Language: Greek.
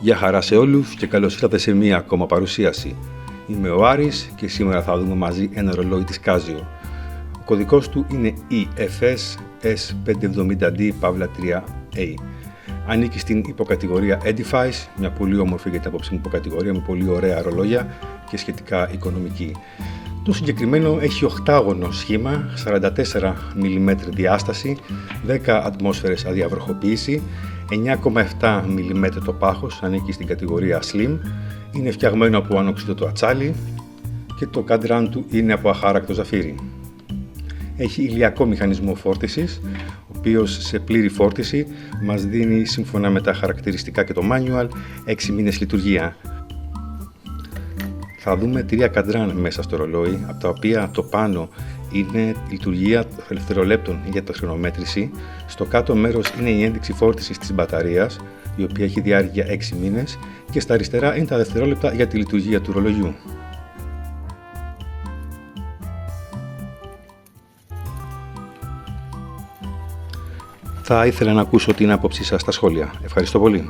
Γεια χαρά σε όλους και καλώς ήρθατε σε μία ακόμα παρουσίαση. Είμαι ο Άρης και σήμερα θα δούμε μαζί ένα ρολόι της Casio. Ο κωδικός του είναι EFS-S570D-3A. Ανήκει στην υποκατηγορία Edifice, μια πολύ όμορφη για την άποψή μου υποκατηγορία με πολύ ωραία ρολόγια και σχετικά οικονομική. Το συγκεκριμένο έχει οχτάγωνο σχήμα, 44 mm διάσταση, 10 ατμόσφαιρες αδιαβροχοποίηση, 9,7 mm το πάχος, ανήκει στην κατηγορία Slim, είναι φτιαγμένο από ανοξίδωτο ατσάλι και το κάντραν του είναι από αχάρακτο ζαφύρι. Έχει ηλιακό μηχανισμό φόρτισης, ο οποίος σε πλήρη φόρτιση μας δίνει, σύμφωνα με τα χαρακτηριστικά και το manual, 6 μήνες λειτουργία. Θα δούμε 3 καντράν μέσα στο ρολόι, από τα οποία το πάνω είναι λειτουργία δευτερολέπτων για τη χρονομέτρηση. Στο κάτω μέρος είναι η ένδειξη φόρτισης της μπαταρίας, η οποία έχει διάρκεια 6 μήνες, και στα αριστερά είναι τα δευτερόλεπτα για τη λειτουργία του ρολογιού. Θα ήθελα να ακούσω την άποψή σας στα σχόλια. Ευχαριστώ πολύ.